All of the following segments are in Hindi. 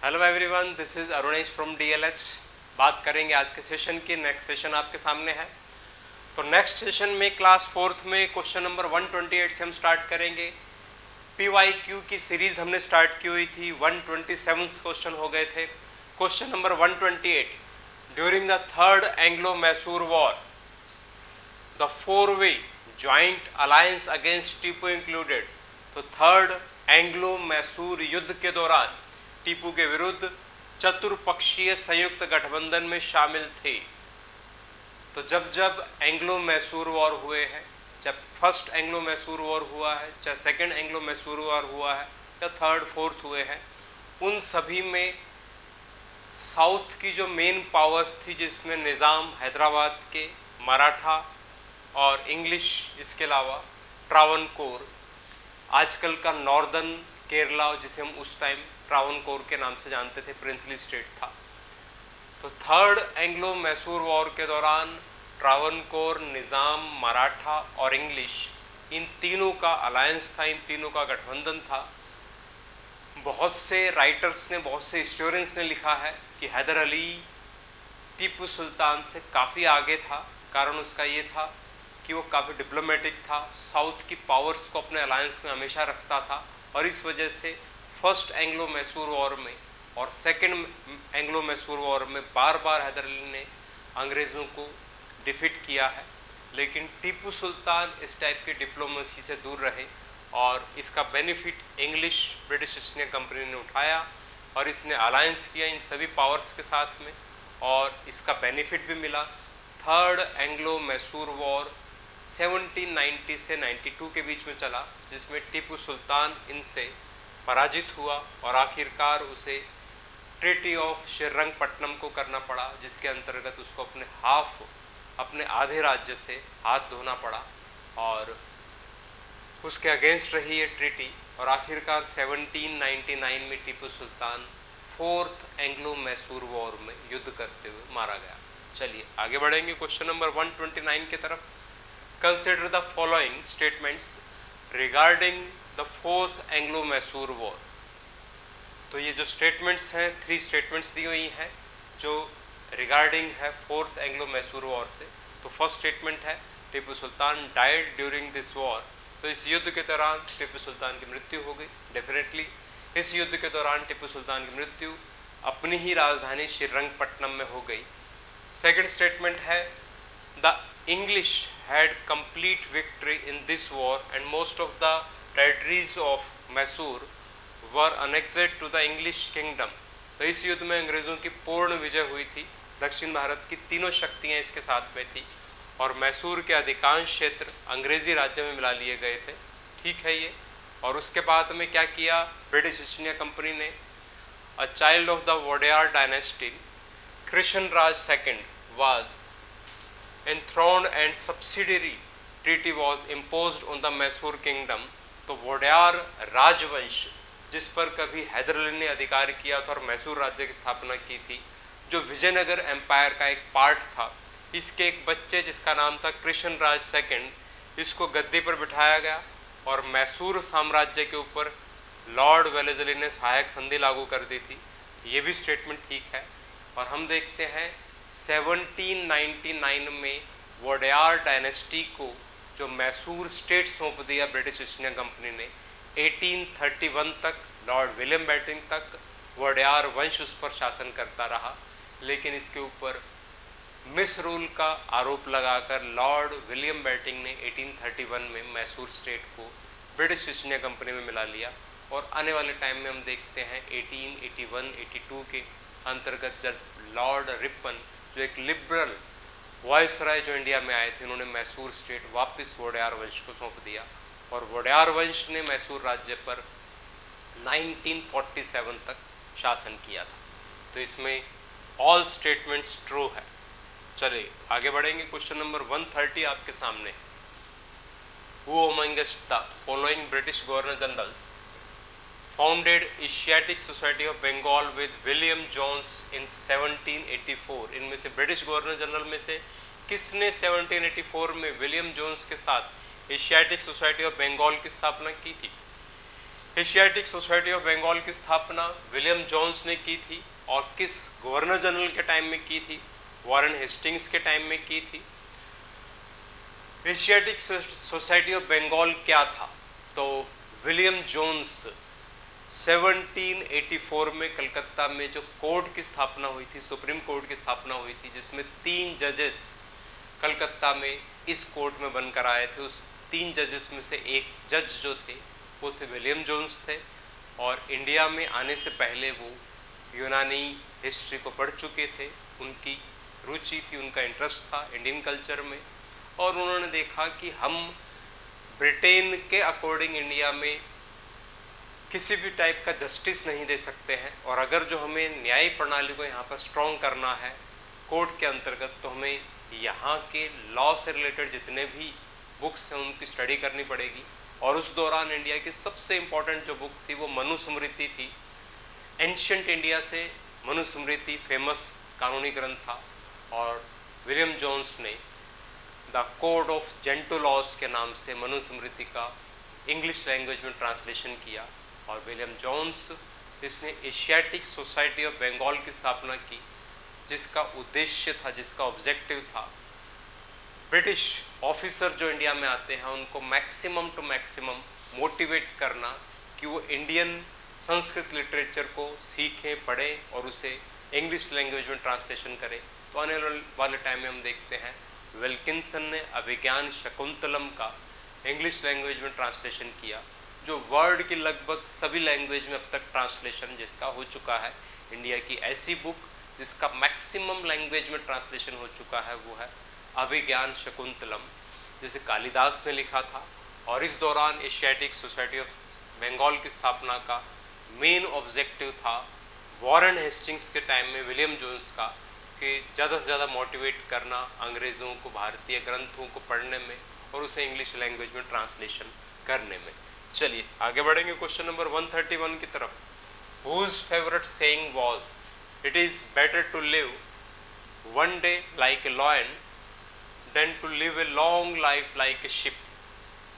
Hello everyone, this is Arunesh from DLH. बात करेंगे आज के सेशन की। नेक्स्ट सेशन आपके सामने है। तो नेक्स्ट सेशन में क्लास फोर्थ में क्वेश्चन नंबर 128 से हम स्टार्ट करेंगे। पीवाईक्यू की सीरीज हमने स्टार्ट की हुई थी, 127 क्वेश्चन हो गए थे। Question number 128, during the third Anglo Mysore war the four way joint alliance against Tipu included. तो थर्ड एंग्लो मैसूर युद्ध के दौरान टीपू के विरुद्ध चतुर्पक्षीय संयुक्त गठबंधन में शामिल थे। तो जब जब एंग्लो मैसूर वॉर हुए हैं, जब फर्स्ट एंग्लो मैसूर वॉर हुआ है, चाहे सेकंड एंग्लो मैसूर वॉर हुआ है या थर्ड फोर्थ हुए हैं, उन सभी में साउथ की जो मेन पावर्स थी, जिसमें निज़ाम हैदराबाद के, मराठा और इंग्लिश, इसके अलावा ट्रावनकोर, आजकल का नॉर्दर्न केरला जिसे हम उस टाइम ट्रावनकोर के नाम से जानते थे, प्रिंसली स्टेट था। तो थर्ड एंग्लो मैसूर वॉर के दौरान ट्रावनकोर, निज़ाम, मराठा और इंग्लिश, इन तीनों का अलायंस था, इन तीनों का गठबंधन था। बहुत से राइटर्स ने, बहुत से हिस्टोरियंस ने लिखा है कि हैदर अली टीपू सुल्तान से काफ़ी आगे था। कारण उसका ये था कि वो काफ़ी डिप्लोमेटिक था, साउथ की पावर्स को अपने अलायंस में हमेशा रखता था, और इस वजह से फर्स्ट एंग्लो मैसूर वॉर में और सेकंड एंग्लो मैसूर वॉर में बार बार हैदर अली ने अंग्रेज़ों को डिफीट किया है। लेकिन टीपू सुल्तान इस टाइप की डिप्लोमेसी से दूर रहे, और इसका benefit English British East India Company ने उठाया, और इसने अलायंस किया इन सभी पावर्स के साथ में, और इसका बेनिफिट भी मिला। थर्ड एंग्लो मैसूर वॉर 1790 से 92 के बीच में चला, जिसमें टीपू सुल्तान इनसे पराजित हुआ और आखिरकार उसे ट्रीटी ऑफ श्रीरंगपट्टनम को करना पड़ा, जिसके अंतर्गत उसको अपने आधे राज्य से हाथ धोना पड़ा, और उसके अगेंस्ट रही ये ट्रीटी, और आखिरकार 1799 में Tipu Sultan fourth Anglo Mysore war में युद्ध करते हुए मारा गया। चलिए आगे बढ़ेंगे क्वेश्चन नंबर 129 की तरफ। Consider the following statements regarding the fourth Anglo Mysore war. तो ये जो स्टेटमेंट्स हैं, 3 स्टेटमेंट्स दी हुई हैं जो रिगार्डिंग है फोर्थ एंग्लो मैसूर वॉर से। तो फर्स्ट स्टेटमेंट है Tipu Sultan died during this war. तो इस युद्ध के दौरान टीपू सुल्तान की मृत्यु हो गई। डेफिनेटली इस युद्ध के दौरान टिपू सुल्तान की मृत्यु अपनी ही राजधानी श्रीरंगपट्टनम में हो गई। सेकंड स्टेटमेंट है the English had complete victory in this war and most of the territories of Mysore were annexed to the English kingdom. तो इस युद्ध में अंग्रेज़ों की पूर्ण विजय हुई थी। दक्षिण भारत की तीनों शक्तियाँ इसके साथ में थी, और मैसूर के अधिकांश क्षेत्र अंग्रेज़ी राज्य में मिला लिए गए थे। ठीक है ये। और उसके बाद में क्या किया ब्रिटिश ईस्ट इंडिया कंपनी ने? A child of the Wodeyar dynasty, Krishnaraja second was enthroned and subsidiary treaty was imposed on the Mysore kingdom. तो वोडेयार राजवंश, जिस पर कभी हैदर अली ने अधिकार किया था और मैसूर राज्य की स्थापना की थी, जो विजयनगर एम्पायर का एक पार्ट था, इसके एक बच्चे जिसका नाम था कृष्णराज सेकंड, इसको गद्दी पर बिठाया गया, और मैसूर साम्राज्य के ऊपर लॉर्ड वेलेस्ली ने सहायक संधि लागू कर दी थी। ये भी स्टेटमेंट ठीक है। और हम देखते हैं 1799 में वोडेयार डायनेस्टी को जो मैसूर स्टेट सौंप दिया ब्रिटिश ईस्ट इंडिया कंपनी ने, 1831 तक लॉर्ड विलियम बेंटिंक तक वोडेयार वंश उस पर शासन करता रहा। लेकिन इसके ऊपर मिस रूल का आरोप लगाकर लॉर्ड विलियम बेंटिंक ने 1831 में मैसूर स्टेट को ब्रिटिश ईस्ट इंडिया कंपनी में मिला लिया। और आने वाले टाइम में हम देखते हैं 1881-82 के अंतर्गत जब लॉर्ड रिपन, जो एक लिबरल वायसराय जो इंडिया में आए थे, उन्होंने मैसूर स्टेट वापस वोडेयार वंश को सौंप दिया, और वोडेयार वंश ने मैसूर राज्य पर 1947 तक शासन किया था। तो इसमें ऑल स्टेटमेंट्स ट्रू है। चलिए आगे बढ़ेंगे। क्वेश्चन नंबर 130 आपके सामने। Who amongst the following British Governor Generals founded Asiatic Society of Bengal with William Jones in 1784? इनमें से ब्रिटिश गवर्नर जनरल में से किसने 1784 में विलियम जोन्स के साथ एशियाटिक सोसाइटी ऑफ बंगाल की स्थापना की थी? एशियाटिक सोसाइटी ऑफ बंगाल की स्थापना विलियम जोन्स ने की थी और किस गवर्नर जनरल के टाइम में की थी? वॉरेन हेस्टिंग्स के टाइम में की थी। एशियाटिक सोसाइटी ऑफ बंगाल क्या था? तो विलियम जोन्स 1784 में कलकत्ता में जो कोर्ट की स्थापना हुई थी, सुप्रीम कोर्ट की स्थापना हुई थी, जिसमें 3 जजेस कलकत्ता में इस कोर्ट में बनकर आए थे। उस 3 जजेस में से एक जज जो थे वो थे विलियम जोन्स थे, और इंडिया में आने से पहले वो यूनानी हिस्ट्री को पढ़ चुके थे। उनकी रुचि थी, उनका इंटरेस्ट था इंडियन कल्चर में, और उन्होंने देखा कि हम ब्रिटेन के अकॉर्डिंग इंडिया में किसी भी टाइप का जस्टिस नहीं दे सकते हैं, और अगर जो हमें न्याय प्रणाली को यहाँ पर स्ट्रॉन्ग करना है कोर्ट के अंतर्गत, तो हमें यहाँ के लॉ से रिलेटेड जितने भी बुक्स हैं उनकी स्टडी करनी पड़ेगी। और उस दौरान इंडिया की सबसे इम्पॉर्टेंट जो बुक थी वो मनुस्मृति थी। एंशियंट इंडिया से मनुस्मृति फेमस कानूनी ग्रंथ था, और विलियम जोन्स ने द कोड ऑफ जेंटो लॉज के नाम से मनुस्मृति का इंग्लिश लैंग्वेज में ट्रांसलेशन किया। और विलियम जोन्स इसने एशियाटिक सोसाइटी ऑफ बंगाल की स्थापना की, जिसका उद्देश्य था, जिसका ऑब्जेक्टिव था, ब्रिटिश ऑफिसर जो इंडिया में आते हैं उनको मैक्सिमम टू मैक्सिमम मोटिवेट करना कि वो इंडियन संस्कृत लिटरेचर को सीखें, पढ़ें और उसे इंग्लिश लैंग्वेज में ट्रांसलेशन करें। तो आने वाले टाइम में हम देखते हैं विल्किंसन ने अभिज्ञान शकुंतलम का इंग्लिश लैंग्वेज में ट्रांसलेशन किया, जो वर्ड की लगभग सभी लैंग्वेज में अब तक ट्रांसलेशन जिसका हो चुका है। इंडिया की ऐसी बुक जिसका मैक्सिमम लैंग्वेज में ट्रांसलेशन हो चुका है वो है अभिज्ञान शकुंतलम, जिसे कालिदास ने लिखा था। और इस दौरान एशियाटिक सोसाइटी ऑफ बंगाल की स्थापना का मेन ऑब्जेक्टिव था वॉरेन हेस्टिंग्स के टाइम में विलियम जोन्स का, कि ज़्यादा से ज़्यादा मोटिवेट करना अंग्रेज़ों को भारतीय ग्रंथों को पढ़ने में और उसे इंग्लिश लैंग्वेज में ट्रांसलेशन करने में। चलिए आगे बढ़ेंगे क्वेश्चन नंबर 131 की तरफ। Whose favourite saying was it is better to live one day like a lion than to live a long life like a ship.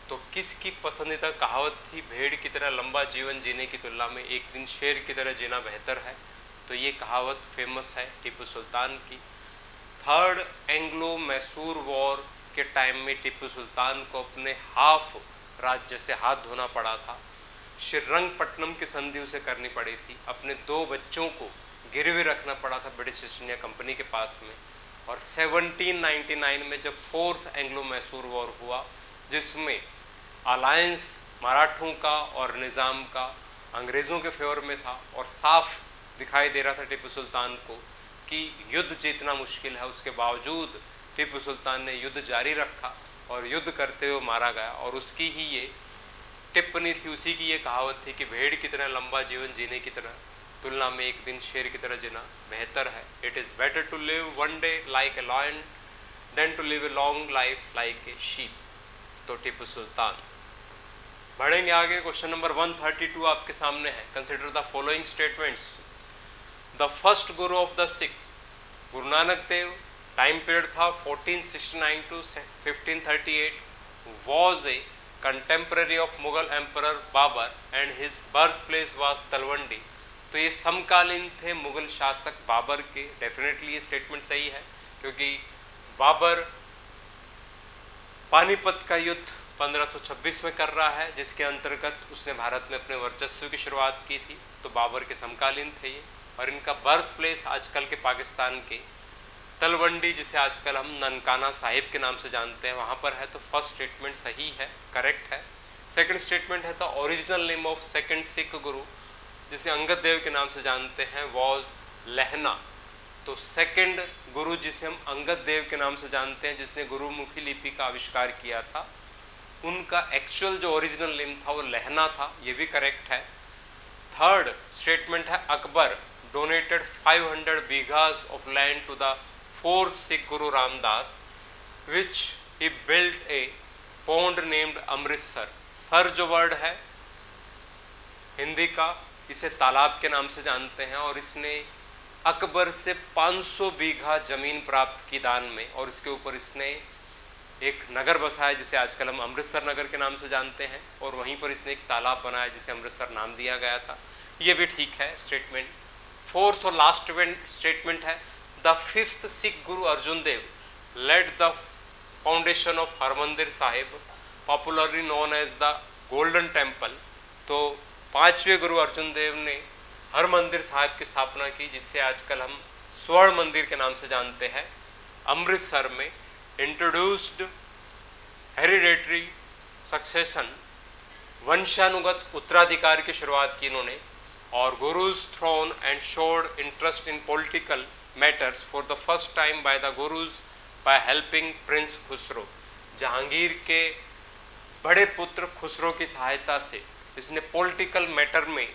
तो किसकी पसंदीदा कहावत थी भेड़ की तरह लंबा जीवन जीने की तुलना में एक दिन शेर की तरह जीना बेहतर है? तो ये कहावत फेमस है टीपू सुल्तान की। थर्ड एंग्लो मैसूर वॉर के टाइम में टीपू सुल्तान को अपने हाफ राज्य से हाथ धोना पड़ा था। श्रीरंगपट्टनम की संधि उसे करनी पड़ी थी। अपने 2 बच्चों को गिरवी रखना पड़ा था ब्रिटिश ईस्ट इंडिया कंपनी के पास में। और 1799 में जब 4th एंग्लो मैसूर वॉर हुआ, जिसमें अलायंस मराठों का और निज़ाम का अंग्रेज़ों के फेवर में था, और साफ दिखाई दे रहा था टीपू सुल्तान को कि युद्ध जीतना मुश्किल है, उसके बावजूद टीपू सुल्तान ने युद्ध जारी रखा और युद्ध करते हुए मारा गया। और उसकी ही ये टिप्पणी थी, उसी की ये कहावत थी कि भेड़ की तरह लंबा जीवन जीने की तरह तुलना में एक दिन शेर की तरह जीना बेहतर है। It is better to live one day like a lion than to live a long life like a sheep. तो टीपू सुल्तान। बढ़ेंगे आगे, क्वेश्चन नंबर 132 आपके सामने है। Consider the following statements. The first guru of the Sikh, guru Nanak Dev, time period था 1469 to 1538, was a contemporary of Mughal emperor Babur and his birth place was Talwandi. तो ये समकालीन थे मुगल शासक बाबर के। डेफिनेटली ये स्टेटमेंट सही है, क्योंकि बाबर पानीपत का युद्ध 1526 में कर रहा है, जिसके अंतर्गत उसने भारत में अपने वर्चस्व की शुरुआत की थी। तो बाबर के समकालीन थे ये। और इनका बर्थ प्लेस आजकल के पाकिस्तान के तलवंडी, जिसे आजकल हम ननकाना साहिब के नाम से जानते हैं, वहाँ पर है। तो फर्स्ट स्टेटमेंट सही है, करेक्ट है। सेकंड स्टेटमेंट है the original name of second Sikh गुरु, जिसे अंगद देव के नाम से जानते हैं, वॉज लहना। तो सेकंड गुरु जिसे हम अंगद देव के नाम से जानते हैं, जिसने गुरुमुखी लिपि का आविष्कार किया था, उनका एक्चुअल जो ओरिजिनल नेम था वो लहना था। ये भी करेक्ट है। थर्ड स्टेटमेंट है Akbar donated 500 bighas of land to the fourth Sikh guru Ramdas, which he built a pond named Amritsar. Sir जो वर्ड है हिंदी का, इसे तालाब के नाम से जानते हैं, और इसने अकबर से 500 बीघा जमीन प्राप्त की दान में, और इसके ऊपर इसने एक नगर बसा है जिसे आजकल हम अमृतसर नगर के नाम से जानते हैं, और वहीं पर इसने एक तालाब बनाया जिसे अमृतसर नाम दिया गया था। ये भी ठीक है स्टेटमेंट। फोर्थ और लास्ट स्टेटमेंट है, the fifth Sikh guru Arjun Dev led the foundation of Harmandir Sahib, popularly known as the golden temple. तो पांचवें गुरु अर्जुन देव ने हरमंदिर साहिब की स्थापना की, जिससे आजकल हम स्वर्ण मंदिर के नाम से जानते हैं। अमृतसर में इंट्रोड्यूस्ड हेरिडेटरी सक्सेशन, वंशानुगत उत्तराधिकार की शुरुआत की इन्होंने, और gurus throne and showed interest in political matters for the first time by the gurus by helping prince Khusrau. Jahangir के बड़े पुत्र खुसरो की सहायता से इसने पॉलिटिकल मैटर में,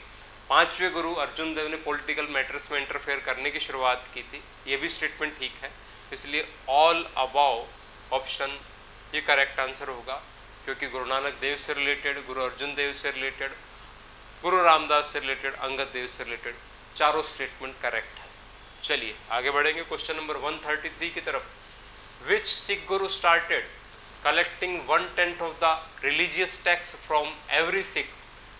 पांचवें गुरु अर्जुन देव ने पॉलिटिकल मैटर्स में इंटरफेयर करने की शुरुआत की थी। ये भी स्टेटमेंट ठीक है, इसलिए ऑल अबाव ऑप्शन ये करेक्ट आंसर होगा, क्योंकि गुरु नानक देव से रिलेटेड, गुरु अर्जुन देव से रिलेटेड, गुरु रामदास से रिलेटेड, अंगद देव से रिलेटेड, चारों स्टेटमेंट करेक्ट है। चलिए आगे बढ़ेंगे क्वेश्चन नंबर 133 की तरफ। विच सिख गुरु started collecting 1/10 of the religious tax from every Sikh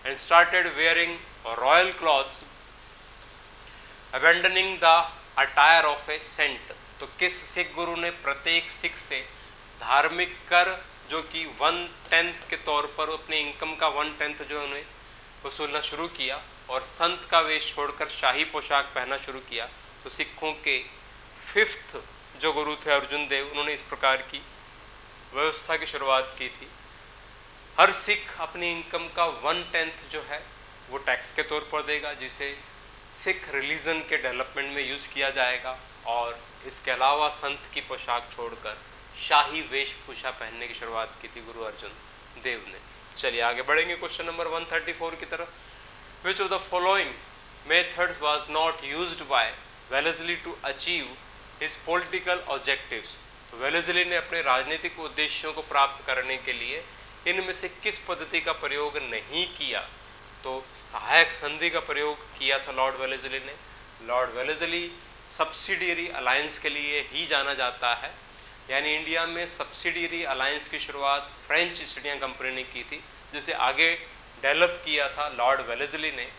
and started wearing royal clothes, abandoning the attire of a saint। तो किस सिख गुरु ने प्रत्येक सिख से धार्मिक कर जो कि 1/10 के तौर पर अपने इनकम का 1/10 जो उन्हें वसूलना शुरू किया, और संत का वेश छोड़कर शाही पोशाक पहनना शुरू किया। तो सिखों के फिफ्थ जो गुरु थे अर्जुन देव, उन्होंने इस प्रकार की व्यवस्था की शुरुआत की थी। हर सिख अपनी इनकम का 1/10 जो है वो टैक्स के तौर पर देगा, जिसे सिख रिलीजन के डेवलपमेंट में यूज़ किया जाएगा, और इसके अलावा संत की पोशाक छोड़कर शाही वेशभूषा पहनने की शुरुआत की थी गुरु अर्जुन देव ने। चलिए आगे बढ़ेंगे क्वेश्चन नंबर 134 की तरफ। Which of the following methods was not used by Wellesley to achieve his political objectives. तो वेलेस्ली ने अपने राजनीतिक उद्देश्यों को प्राप्त करने के लिए इनमें से किस पद्धति का प्रयोग नहीं किया? तो सहायक संधि का प्रयोग किया था लॉर्ड वेलेस्ली ने। लॉर्ड वेलेस्ली सब्सिडियरी अलायंस के लिए ही जाना जाता है, यानी इंडिया में सब्सिडियरी अलायंस की शुरुआत फ्रेंच ईस्ट इंडिया कंपनी ने की थी, जिसे आगे डेवलप किया था लॉर्ड वेलेस्ली ने।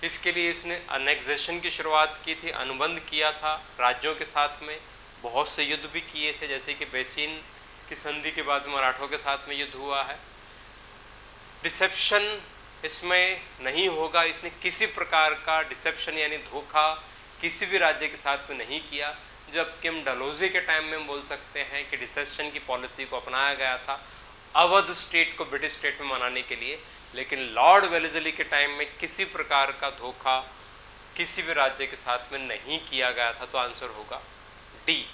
इसके लिए इसने अनेक्सेशन की शुरुआत की थी, अनुबंध किया था राज्यों के साथ में, बहुत से युद्ध भी किए थे, जैसे कि बेसिन की संधि के बाद मराठों के साथ में युद्ध हुआ है। डिसेप्शन इसमें नहीं होगा, इसने किसी प्रकार का डिसेप्शन यानी धोखा किसी भी राज्य के साथ में नहीं किया। जबकि हम डलहौजी के टाइम में हम बोल सकते हैं कि डिसेप्शन की पॉलिसी को अपनाया गया था अवध स्टेट को ब्रिटिश स्टेट में मनाने के लिए, लेकिन लॉर्ड वेलेस्ली के टाइम में किसी प्रकार का धोखा किसी भी राज्य के साथ में नहीं किया गया था। तो आंसर होगा डी।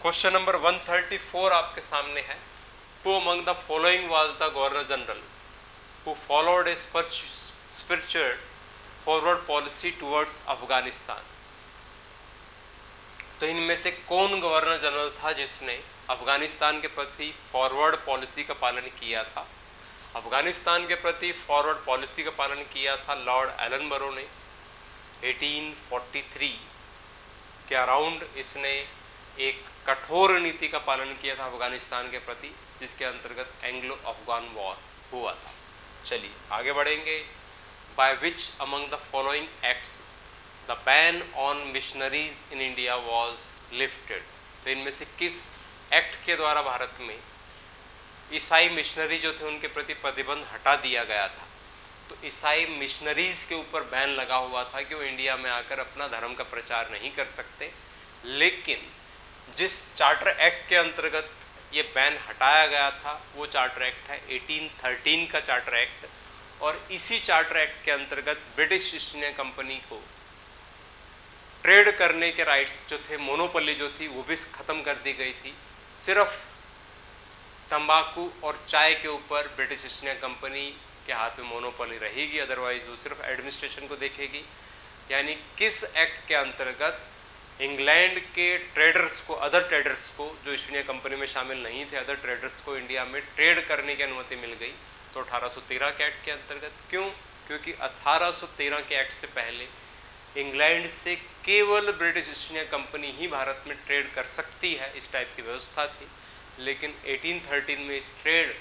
क्वेश्चन नंबर 134 आपके सामने है। Who among the following was the governor general who followed a spiritual forward policy towards Afghanistan. तो इनमें से कौन गवर्नर जनरल था जिसने अफगानिस्तान के प्रति फॉरवर्ड पॉलिसी का पालन किया था? अफगानिस्तान के प्रति फॉरवर्ड पॉलिसी का पालन किया था लॉर्ड एलनबरो ने 1843 के अराउंड। इसने एक कठोर नीति का पालन किया था अफगानिस्तान के प्रति, जिसके अंतर्गत एंग्लो अफगान वॉर हुआ था। चलिए आगे बढ़ेंगे। By which among the following acts the ban on missionaries in India was lifted. तो इनमें से किस एक्ट के द्वारा भारत में ईसाई मिशनरी जो थे उनके प्रति प्रतिबंध हटा दिया गया था? तो ईसाई मिशनरीज के ऊपर बैन लगा हुआ था कि वो इंडिया में आकर अपना धर्म का प्रचार नहीं कर सकते, लेकिन जिस चार्टर एक्ट के अंतर्गत ये बैन हटाया गया था वो चार्टर एक्ट है 1813 का चार्टर एक्ट, और इसी चार्टर एक्ट के अंतर्गत ब्रिटिश ईस्ट इंडिया कंपनी को ट्रेड करने के राइट्स जो थे, मोनोपोली जो थी, वो भी खत्म कर दी गई थी। सिर्फ तंबाकू और चाय के ऊपर ब्रिटिश ईस्ट इंडिया कंपनी के हाथ में मोनोपोली रहेगी, अदरवाइज वो सिर्फ एडमिनिस्ट्रेशन को देखेगी। यानी किस एक्ट के अंतर्गत इंग्लैंड के ट्रेडर्स को, अदर ट्रेडर्स को जो ईस्ट इंडिया कंपनी में शामिल नहीं थे, अदर ट्रेडर्स को इंडिया में ट्रेड करने की अनुमति मिल गई? तो 1813 के एक्ट के अंतर्गत। क्यों? क्योंकि 1813 के एक्ट से पहले इंग्लैंड से केवल ब्रिटिश ईस्ट इंडिया कंपनी ही भारत में ट्रेड कर सकती है, इस टाइप की व्यवस्था थी। लेकिन 1813 में इस ट्रेड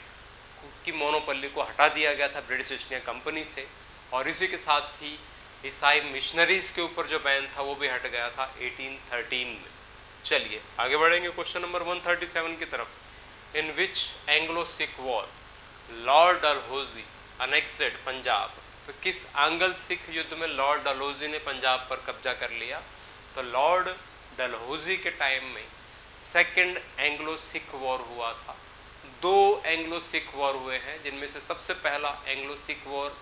की मोनोपल्ली को हटा दिया गया था ब्रिटिश ईस्ट इंडिया कंपनी से, और इसी के साथ ही ईसाई मिशनरीज के ऊपर जो बैन था वो भी हट गया था 1813 में। चलिए आगे बढ़ेंगे क्वेश्चन नंबर 137 की तरफ। In which Anglo Sikh war lord Dalhousie annexed Punjab, तो किस एंग्लो सिख युद्ध में लॉर्ड डलहौजी ने पंजाब पर कब्जा कर लिया? तो लॉर्ड डलहौजी के टाइम में सेकंड एंग्लो सिख वॉर हुआ था। दो एंग्लो सिख वॉर हुए हैं, जिनमें से सबसे पहला Anglo Sikh war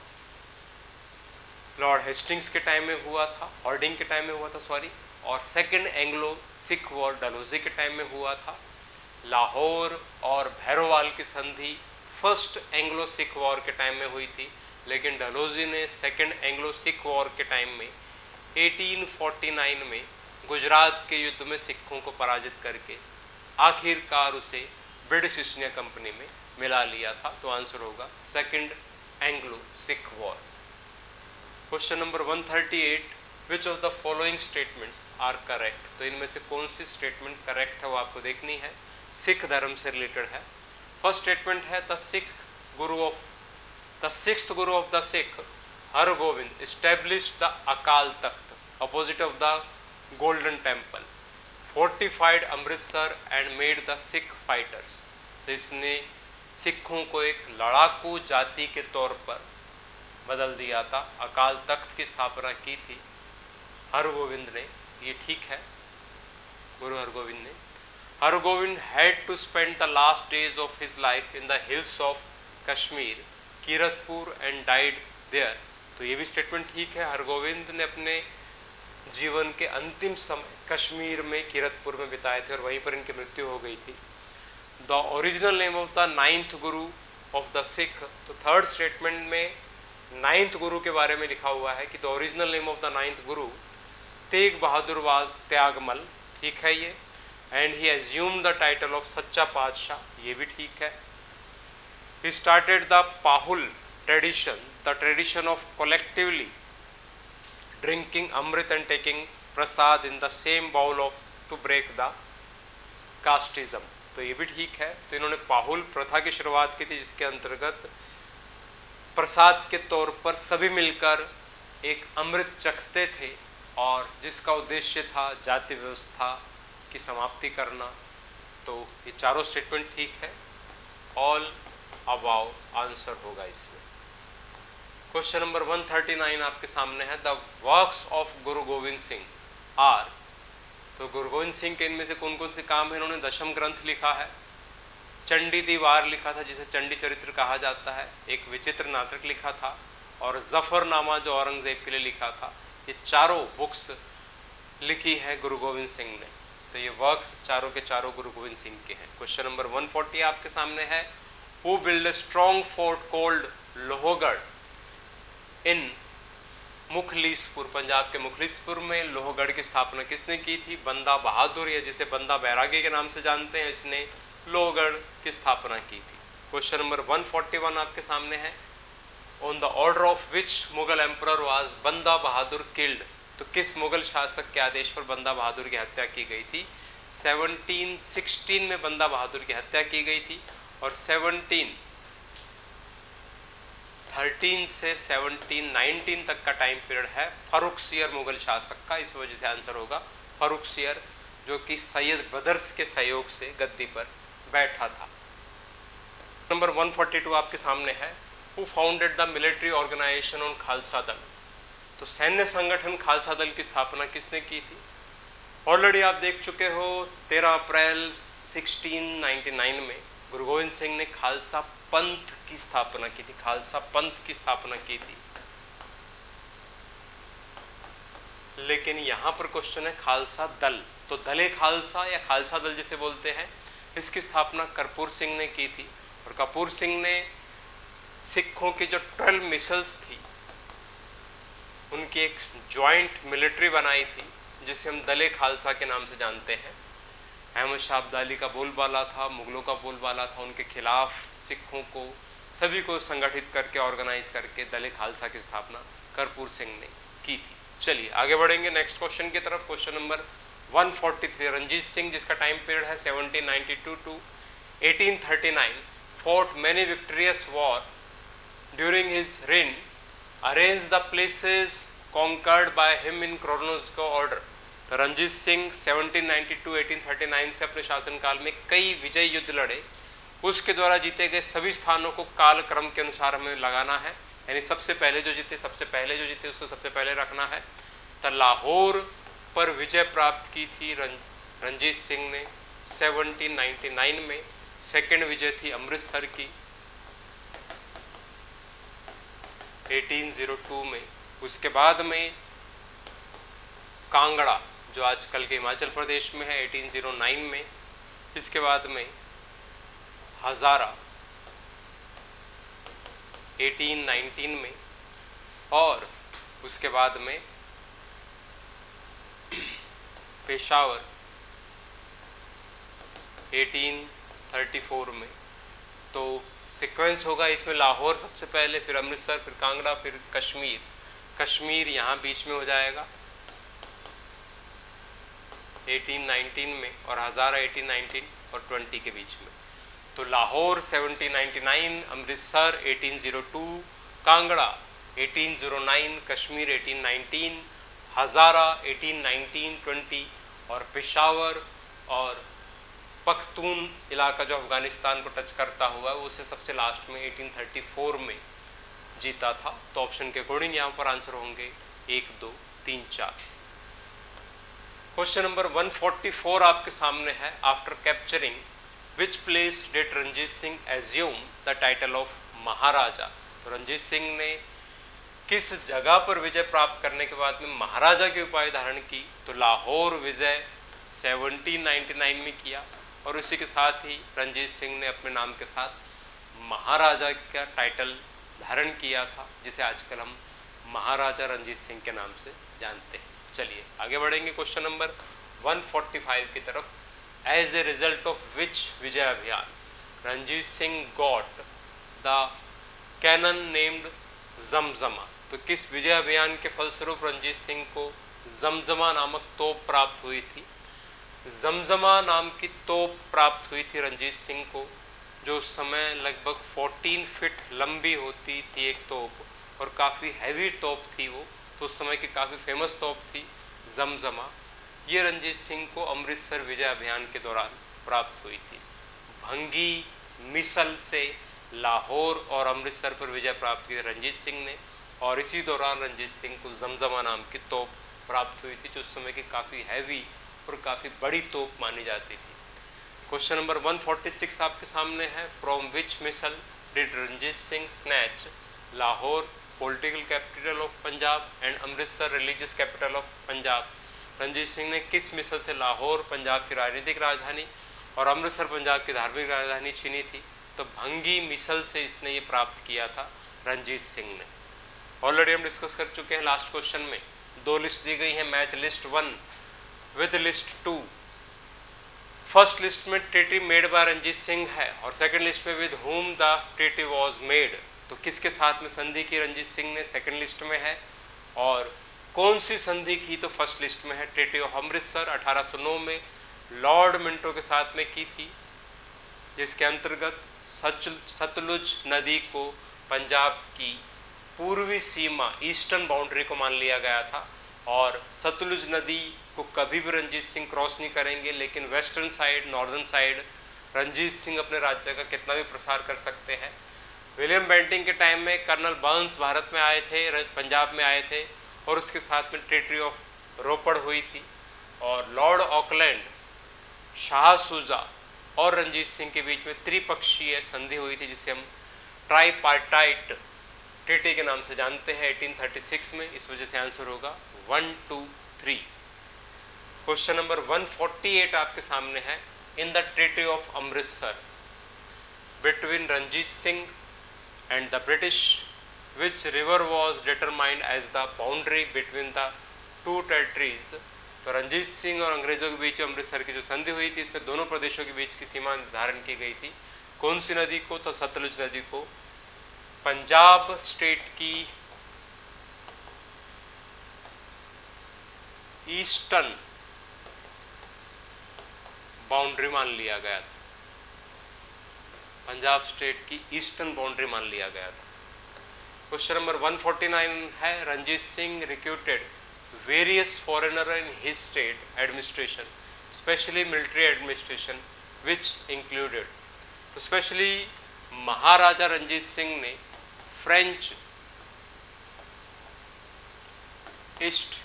Lord Hastings के टाइम में हुआ था, हॉर्डिंग के टाइम में हुआ था सॉरी, और second Anglo Sikh war Dalhousie के टाइम में हुआ था। लाहौर और भैरोवाल की संधि फर्स्ट एंग्लो सिख वॉर के टाइम में हुई थी, लेकिन डलहौजी ने सेकंड एंग्लो सिख वॉर के टाइम में 1849 में गुजरात के युद्ध में सिखों को पराजित करके आखिरकार उसे ब्रिटिश ईस्ट इंडिया कंपनी में मिला लिया था। तो आंसर होगा second Anglo Sikh war. Question number 138, which of the following statements are correct, तो इनमें से कौन सी स्टेटमेंट करेक्ट है वो आपको देखनी है, सिख धर्म से रिलेटेड है। फर्स्ट स्टेटमेंट है the sixth guru of the Sikh Hargobind established the Akal Takht opposite of the golden temple, fortified Amritsar and made the Sikh fighters, तो इसने सिखों को एक लड़ाकू जाति के तौर पर बदल दिया था, अकाल तख्त की स्थापना की थी हरगोविंद ने, ये ठीक है गुरु हरगोविंद ने। Hargobind had to spend the last days of his life in the hills of Kashmir Kiratpur and died there, तो ये भी स्टेटमेंट ठीक है, हरगोविंद ने अपने जीवन के अंतिम समय कश्मीर में कीरतपुर में बिताए थे और वहीं पर इनकी मृत्यु हो गई थी। The original name of the ninth Guru of the Sikh, तो थर्ड स्टेटमेंट में नाइन्थ गुरु के बारे में लिखा हुआ है कि the original name of the ninth Guru Tegh Bahadur was Tyagmal, ठीक है ये, and he assume the title of Sachcha Patshah, ये भी ठीक है। He started the Pahul tradition, the tradition of collectively drinking amrit and taking prasad in the same bowl of to break the casteism, तो ये भी ठीक है। तो इन्होंने पाहुल प्रथा की शुरुआत की थी, जिसके अंतर्गत प्रसाद के तौर पर सभी मिलकर एक अमृत चखते थे और जिसका उद्देश्य था जाति व्यवस्था की समाप्ति करना। तो ये चारों स्टेटमेंट ठीक है, ऑल अबाव आंसर होगा इसमें। क्वेश्चन नंबर 139 आपके सामने है, the works of Guru Govind Singh are, तो गुरु गोविंद सिंह के इनमें से कौन कौन से काम है? इन्होंने दशम ग्रंथ लिखा है, चंडी दीवार लिखा था जिसे चंडी चरित्र कहा जाता है, एक विचित्र नाटक लिखा था, और जफरनामा जो औरंगजेब के लिए लिखा था। ये चारों बुक्स लिखी है गुरु गोविंद सिंह ने, तो ये वर्क्स चारों के चारों गुरु गोविंद सिंह के हैं। क्वेश्चन नंबर 140 आपके सामने है, who build a strong fort called Lohgarh in Mukhlispur, Punjab के मुखलिसपुर में लोहगढ़ की स्थापना किसने की थी? बंदा बहादुर, या जिसे बंदा बैरागी के नाम से जानते हैं, इसने लोहगढ़ की स्थापना की थी। क्वेश्चन नंबर 141 आपके सामने है, on the order of which Mughal emperor was बंदा बहादुर किल्ड, तो किस मुगल शासक के आदेश पर बंदा बहादुर की हत्या की गई थी? 1716 में बंदा बहादुर की हत्या की गई थी, और 1713 से 1719 तक का टाइम पीरियड है फर्रुखसियर मुगल शासक का, इस वजह से आंसर होगा फर्रुखसियर, जो कि सैयद ब्रदर्स के सहयोग से गद्दी पर बैठा था। नंबर 142 आपके सामने है, who founded the military organisation on Khalsa Dal, तो सैन्य संगठन खालसा दल की स्थापना किसने की थी? ऑलरेडी आप देख चुके हो, 13 अप्रैल 1699 में गुरु गोविंद सिंह ने खालसा पंथ की स्थापना की थी, खालसा पंथ की स्थापना की थी। लेकिन यहाँ पर क्वेश्चन है खालसा दल, तो दले खालसा या खालसा दल जिसे बोलते हैं, इसकी स्थापना कर्पूर सिंह ने की थी, और कपूर सिंह ने सिखों की जो 12 मिसल्स थी उनकी एक जॉइंट मिलिट्री बनाई थी, जिसे हम दले खालसा के नाम से जानते हैं। अहमद शाह अब्दाली का बोलबाला था, मुगलों का बोलबाला था, उनके खिलाफ सिखों को सभी को संगठित करके ऑर्गेनाइज करके दले खालसा की स्थापना कर्पूर सिंह ने की थी। चलिए आगे बढ़ेंगे नेक्स्ट क्वेश्चन की तरफ। क्वेश्चन नंबर 143, रंजीत सिंह जिसका टाइम पीरियड है 1792 to 1839 fought many victorious war during his reign, arranged the places conquered by him in chronological order। तो रणजीत सिंह 1792-1839 से अपने शासनकाल में कई विजय युद्ध लड़े, उसके द्वारा जीते गए सभी स्थानों को काल क्रम के अनुसार हमें लगाना है, यानी सबसे पहले जो जीते उसको सबसे पहले रखना है। तो लाहौर पर विजय प्राप्त की थी रणजीत सिंह ने 1799 में। सेकेंड विजय थी अमृतसर की 1802 में। उसके बाद में कांगड़ा जो आजकल के हिमाचल प्रदेश में है 1809 में। इसके बाद में हज़ारा 1819 में, और उसके बाद में पेशावर 1834 में। तो सीक्वेंस होगा इसमें लाहौर सबसे पहले, फिर अमृतसर, फिर कांगड़ा, फिर कश्मीर। कश्मीर यहाँ बीच में हो जाएगा 1819 में, और हज़ारा 1819 और 20 के बीच में। तो लाहौर 1799, अमृतसर 1802, कांगड़ा 1809, कश्मीर 1819, हज़ारा 1819, 20 और पेशावर और पख्तून इलाका जो अफगानिस्तान को टच करता हुआ है उसे सबसे लास्ट में 1834 में जीता था। तो ऑप्शन के अकॉर्डिंग यहाँ पर आंसर होंगे 1, 2, 3, 4। क्वेश्चन नंबर 144 आपके सामने है। After capturing which place did Ranjit Singh assume the title of Maharaja. तो रणजीत सिंह ने किस जगह पर विजय प्राप्त करने के बाद में महाराजा की उपाधि धारण की। तो लाहौर विजय 1799 में किया, और उसी के साथ ही रणजीत सिंह ने अपने नाम के साथ महाराजा का टाइटल धारण किया था, जिसे आजकल हम महाराजा रणजीत सिंह के नाम से जानते हैं। चलिए आगे बढ़ेंगे क्वेश्चन नंबर 145 की तरफ। As a result of which विजय अभियान Ranjit Singh got the cannon named Zamzama. तो किस विजय अभियान के फलस्वरूप रणजीत सिंह को जमजमा नामक तोप प्राप्त हुई थी। जमजमा नाम की तोप प्राप्त हुई थी रणजीत सिंह को, जो उस समय लगभग 14 फीट लंबी होती थी एक तोप, और काफ़ी हैवी तोप थी वो। तो उस समय की काफ़ी फेमस तोप थी जमजमा। ये रणजीत सिंह को अमृतसर विजय अभियान के दौरान प्राप्त हुई थी। भंगी मिसल से लाहौर और अमृतसर पर विजय प्राप्त की रणजीत सिंह ने, और इसी दौरान रंजीत सिंह को जमजमा नाम की तोप प्राप्त हुई थी, जो उस समय की काफ़ी हैवी और काफ़ी बड़ी तोप मानी जाती थी। क्वेश्चन नंबर 146 आपके सामने है। From which misl did Ranjit Singh snatch Lahore political capital of Punjab and Amritsar religious capital of Punjab. Ranjit Singh ने किस मिसल से लाहौर पंजाब की राजनीतिक राजधानी और अमृतसर पंजाब की धार्मिक राजधानी छीनी थी। तो भंगी मिसल से इसने ये प्राप्त किया था रणजीत सिंह ने। ऑलरेडी हम डिस्कस कर चुके हैं लास्ट क्वेश्चन में। दो लिस्ट दी गई है, match list 1 with list 2। First list में treaty made by Ranjit Singh है, और सेकंड लिस्ट में with whom the treaty was made. तो किसके साथ में संधि की रणजीत सिंह ने, सेकंड लिस्ट में है। और कौन सी संधि की, तो फर्स्ट लिस्ट में है। ट्रीटी ऑफ अमृतसर 1809 में लॉर्ड मिंटो के साथ में की थी, जिसके अंतर्गत सतलुज नदी को पंजाब की पूर्वी सीमा ईस्टर्न बाउंड्री को मान लिया गया था, और सतलुज नदी को कभी भी रणजीत सिंह क्रॉस नहीं करेंगे, लेकिन western side, northern side Ranjit Singh अपने राज्य का कितना भी प्रसार कर सकते हैं। विलियम बेंटिंग के टाइम में कर्नल बर्न्स भारत में आए थे, पंजाब में आए थे, और उसके साथ में ट्रीटी ऑफ रोपड़ हुई थी। और लॉर्ड ऑकलैंड, शाह सूजा और रणजीत सिंह के बीच में त्रिपक्षीय संधि हुई थी, जिसे हम ट्राईपार्टाइट ट्रीटी के नाम से जानते हैं 1836 में। इस वजह से आंसर होगा 1, 2, 3। क्वेश्चन नंबर 148 आपके सामने है। In the treaty of Amritsar between Ranjit Singh and the British which river was determined as the boundary between the two territories. तो रणजीत सिंह और अंग्रेजों के बीच अमृतसर की जो संधि हुई थी, इसमें दोनों प्रदेशों के बीच की सीमा निर्धारण की गई थी। कौन सी नदी को, तो सतलुज नदी को पंजाब स्टेट की ईस्टर्न बाउंड्री मान लिया गया था। पंजाब स्टेट की ईस्टर्न बाउंड्री मान लिया गया था। क्वेश्चन नंबर 149 है, Ranjit Singh recruited various foreigner in his state administration, specially military administration, which included. तो स्पेशली महाराजा रणजीत सिंह ने फ्रेंच ईस्ट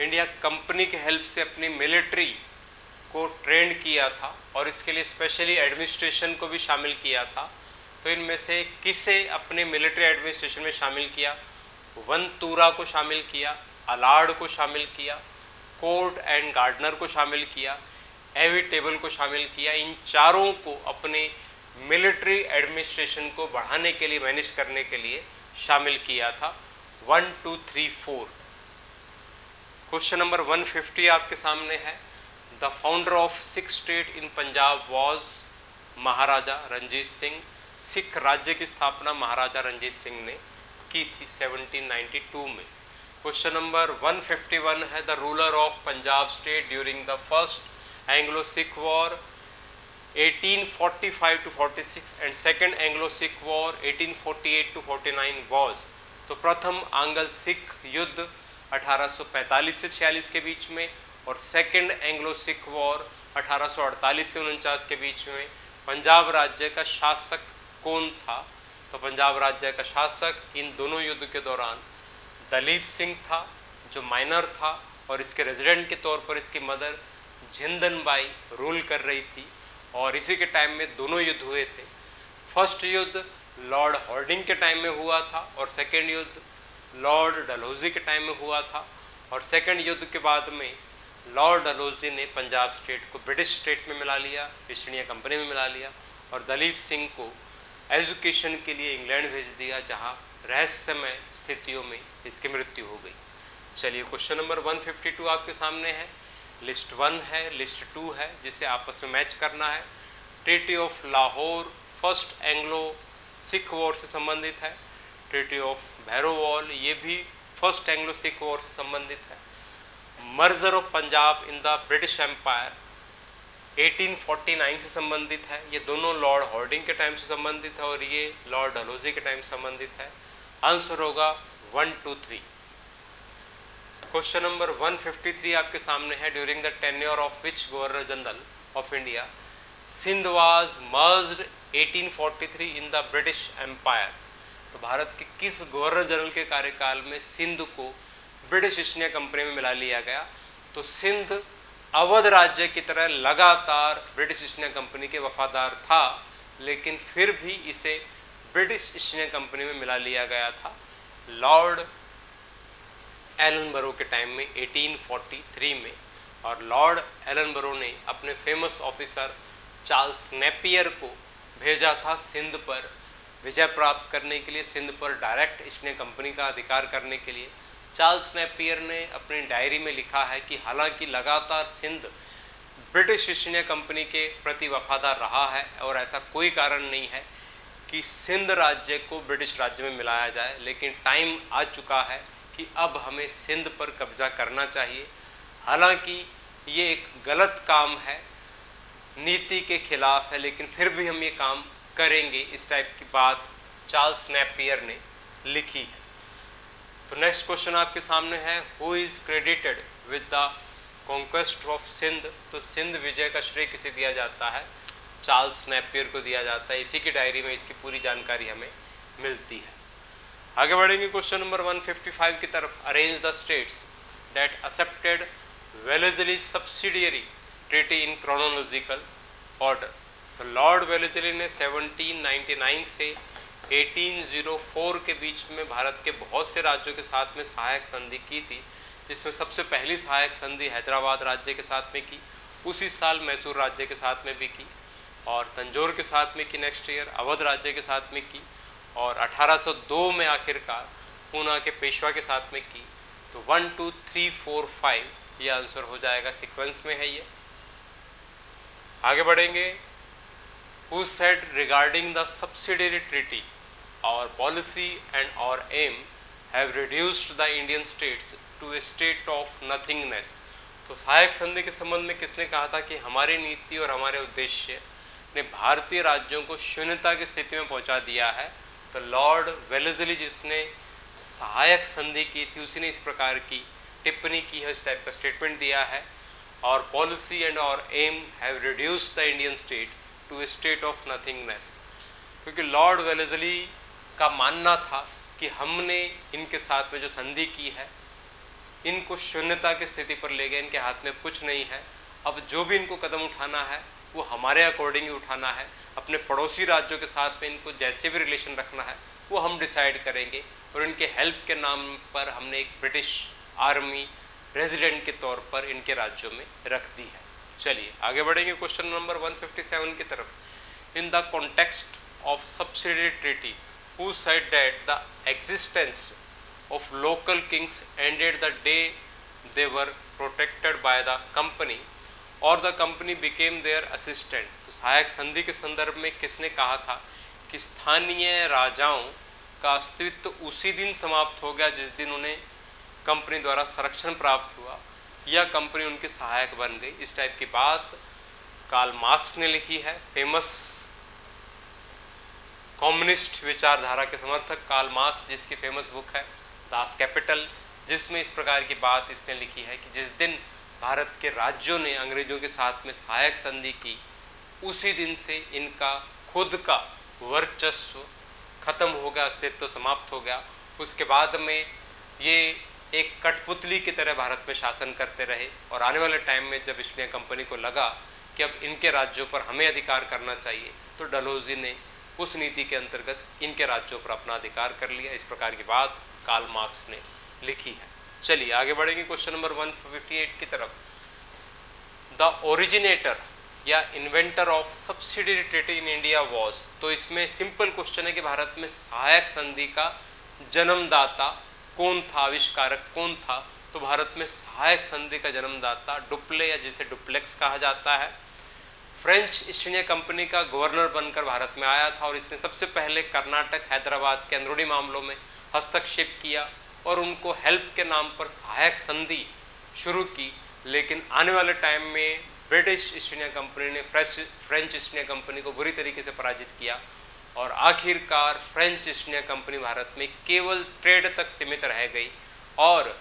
इंडिया कंपनी के हेल्प से अपनी मिलिट्री को ट्रेंड किया था और इसके लिए स्पेशली एडमिनिस्ट्रेशन को भी शामिल किया था। तो इनमें से किसे अपने मिलिट्री एडमिनिस्ट्रेशन में शामिल किया? वनतूरा को शामिल किया, अलार्ड को शामिल किया, कोर्ट एंड गार्डनर को शामिल किया, एविटेबल को शामिल किया। इन चारों को अपने मिलिट्री एडमिनिस्ट्रेशन को बढ़ाने के लिए, मैनेज करने के लिए शामिल किया था। 1 2 3 4। क्वेश्चन नंबर 150 आपके सामने है, the founder of Sikh state in Punjab was Maharaja Ranjit Singh. Sikh राज्य की स्थापना महाराजा रणजीत सिंह ने की थी 1792 में। क्वेश्चन नंबर 151 है, the ruler of Punjab state during the first Anglo Sikh war 1845 to 46 and second Anglo Sikh war 1848 to 49 was. तो प्रथम आंग्ल सिख युद्ध 1845 से 46 के बीच में और सेकेंड एंग्लो सिख वॉर 1848 से 49 के बीच में पंजाब राज्य का शासक कौन था? तो पंजाब राज्य का शासक इन दोनों युद्ध के दौरान दलीप सिंह था, जो माइनर था, और इसके रेजिडेंट के तौर पर इसकी मदर जिंदन बाई रूल कर रही थी। और इसी के टाइम में दोनों युद्ध हुए थे। फर्स्ट युद्ध लॉर्ड हॉर्डिंग के टाइम में हुआ था और सेकेंड युद्ध लॉर्ड डलहौजी के टाइम में हुआ था। और सेकेंड युद्ध के बाद में लॉर्ड डलहौजी ने पंजाब स्टेट को ब्रिटिश स्टेट में मिला लिया, ईस्ट इंडिया कंपनी में मिला लिया, और दलीप सिंह को एजुकेशन के लिए इंग्लैंड भेज दिया, जहां रहस्यमय स्थितियों में इसकी मृत्यु हो गई। चलिए क्वेश्चन नंबर 152 आपके सामने है। लिस्ट 1 है, लिस्ट 2 है, जिसे आपस में मैच करना है। Treaty of Lahore first Anglo Sikh war से संबंधित है। ट्रीटी ऑफ भैरोवॉल ये भी फर्स्ट एंग्लो सिख वॉर से संबंधित है। Merger of Punjab in the British empire 1849 से संबंधित है। ये दोनों लॉर्ड हॉर्डिंग के टाइम से संबंधित है और ये लॉर्ड डलहौजी के टाइम से संबंधित है। आंसर होगा 1 2 3। क्वेश्चन नंबर 153 आपके सामने है, during the tenure of which governor general of India Sindh was merged 1843 in the British empire. तो भारत के किस गवर्नर जनरल के कार्यकाल में सिंध को ब्रिटिश ईस्ट इंडिया कंपनी में मिला लिया गया? तो सिंध अवध राज्य की तरह लगातार ब्रिटिश ईस्ट इंडिया कंपनी के वफादार था, लेकिन फिर भी इसे ब्रिटिश ईस्ट इंडिया कंपनी में मिला लिया गया था लॉर्ड एलनबरो के टाइम में 1843 में। और लॉर्ड एलनबरो ने अपने फेमस ऑफिसर चार्ल्स नेपियर को भेजा था सिंध पर विजय प्राप्त करने के लिए, सिंध पर डायरेक्ट ईस्ट इंडिया कंपनी का अधिकार करने के लिए। चार्ल्स नेपियर ने अपनी डायरी में लिखा है कि हालांकि लगातार Sindh British East India company के प्रति वफादार रहा है और ऐसा कोई कारण नहीं है कि सिंध राज्य को ब्रिटिश राज्य में मिलाया जाए, लेकिन टाइम आ चुका है कि अब हमें सिंध पर कब्जा करना चाहिए। हालांकि ये एक गलत काम है, नीति के खिलाफ है, लेकिन फिर भी हम ये काम करेंगे। इस टाइप की बात चार्ल्स नेपियर ने लिखी है। तो नेक्स्ट क्वेश्चन आपके सामने है, who is credited with the conquest of Sindh. तो सिंध विजय का श्रेय किसे दिया जाता है? चार्ल्स नेपियर को दिया जाता है। इसी की डायरी में इसकी पूरी जानकारी हमें मिलती है। आगे बढ़ेंगे क्वेश्चन नंबर 155 की तरफ। Arrange the states that accepted Wellesley subsidiary treaty in chronological order. तो लॉर्ड वेलेस्ली ने 1799 से 1804 के बीच में भारत के बहुत से राज्यों के साथ में सहायक संधि की थी, जिसमें सबसे पहली सहायक संधि हैदराबाद राज्य के साथ में की, उसी साल मैसूर राज्य के साथ में भी की, और तंजौर के साथ में की नेक्स्ट ईयर, अवध राज्य के साथ में की, और 1802 में आखिरकार पूना के पेशवा के साथ में की। तो 1 2 3 4 5 ये आंसर हो जाएगा, सीक्वेंस में है ये। आगे बढ़ेंगे। Who said regarding the subsidiary treaty, our policy and our aim have reduced the Indian states to a state of nothingness। तो सहायक संधि के संबंध में किसने कहा था कि हमारी नीति और हमारे उद्देश्य ने भारतीय राज्यों को शून्यता की स्थिति में पहुंचा दिया है। तो लॉर्ड वेलेस्ली जिसने सहायक संधि की थी उसी ने इस प्रकार की टिप्पणी की है, इस टाइप का स्टेटमेंट दिया है। और पॉलिसी एंड और aim have reduced the Indian state to a state of nothingness, क्योंकि लॉर्ड वेलेस्ली का मानना था कि हमने इनके साथ में जो संधि की है इनको शून्यता की स्थिति पर ले गए, इनके हाथ में कुछ नहीं है। अब जो भी इनको कदम उठाना है वो हमारे अकॉर्डिंग ही उठाना है, अपने पड़ोसी राज्यों के साथ में इनको जैसे भी रिलेशन रखना है वो हम डिसाइड करेंगे। और इनके हेल्प के नाम पर हमने एक ब्रिटिश आर्मी रेजिडेंट के तौर पर इनके राज्यों में रख दी है। चलिए आगे बढ़ेंगे क्वेश्चन नंबर 157 की तरफ। In the context of subsidiary treaty who said that the existence of local kings ended the day they were protected by the company or the company became their assistant। तो सहायक संधि के संदर्भ में किसने कहा था कि स्थानीय राजाओं का अस्तित्व उसी दिन समाप्त हो गया जिस दिन उन्हें कंपनी द्वारा संरक्षण प्राप्त हुआ या कंपनी उनके सहायक बन गई। इस टाइप की बात कार्ल मार्क्स ने लिखी है, फेमस कम्युनिस्ट विचारधारा के समर्थक कार्ल मार्क्स, जिसकी फेमस बुक है दास कैपिटल, जिसमें इस प्रकार की बात इसने लिखी है कि जिस दिन भारत के राज्यों ने अंग्रेजों के साथ में सहायक संधि की उसी दिन से इनका खुद का वर्चस्व खत्म हो गया, अस्तित्व समाप्त हो गया। उसके बाद में ये एक कठपुतली की तरह भारत में शासन करते रहे और आने वाले टाइम में जब ईस्ट इंडिया कंपनी को लगा कि अब इनके राज्यों पर हमें अधिकार करना चाहिए तो डलहौजी ने उस नीति के अंतर्गत इनके राज्यों पर अपना अधिकार कर लिया। इस प्रकार की बात कार्ल मार्क्स ने लिखी है। चलिए आगे बढ़ेंगे क्वेश्चन नंबर 158 की तरफ। द ओरिजिनेटर या inventor of subsidiary treaty in India was, तो इसमें सिंपल क्वेश्चन है कि भारत में सहायक संधि का जन्मदाता कौन था, आविष्कारक कौन था। तो भारत में सहायक संधि का जन्मदाता डुप्ले या जिसे डुप्लेक्स कहा जाता है, फ्रेंच ईस्ट इंडिया कंपनी का गवर्नर बनकर भारत में आया था और इसने सबसे पहले कर्नाटक हैदराबाद के अंदरूनी मामलों में हस्तक्षेप किया और उनको हेल्प के नाम पर सहायक संधि शुरू की। लेकिन आने वाले टाइम में ब्रिटिश ईस्ट इंडिया कंपनी ने फ्रेंच ईस्ट इंडिया कंपनी को बुरी तरीके से पराजित किया और आखिरकार French east India company Bharat में केवल ट्रेड तक सीमित रह गई। और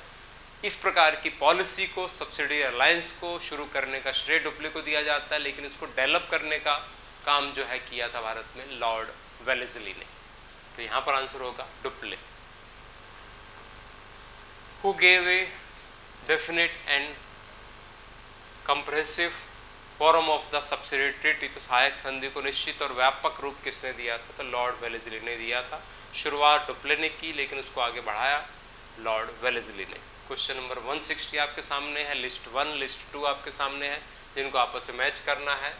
इस प्रकार की पॉलिसी को, सब्सिडी अलायंस को शुरू करने का श्रेय डुप्ले को दिया जाता है, लेकिन उसको डेवलप करने का काम जो है किया था भारत में लॉर्ड वेलेस्ली ने। तो यहाँ पर आंसर होगा Dupleix. Who gave a definite and comprehensive form of the subsidiary treaty, तो सहायक संधि को निश्चित और व्यापक रूप किसने दिया था, तो लॉर्ड वेलेस्ली ने दिया था। शुरुआत डुप्ले ने की लेकिन उसको आगे बढ़ाया लॉर्ड वेलेस्ली ने। क्वेश्चन नंबर 160 आपके सामने है, लिस्ट 1 लिस्ट 2 आपके सामने है जिनको आपस में मैच करना है।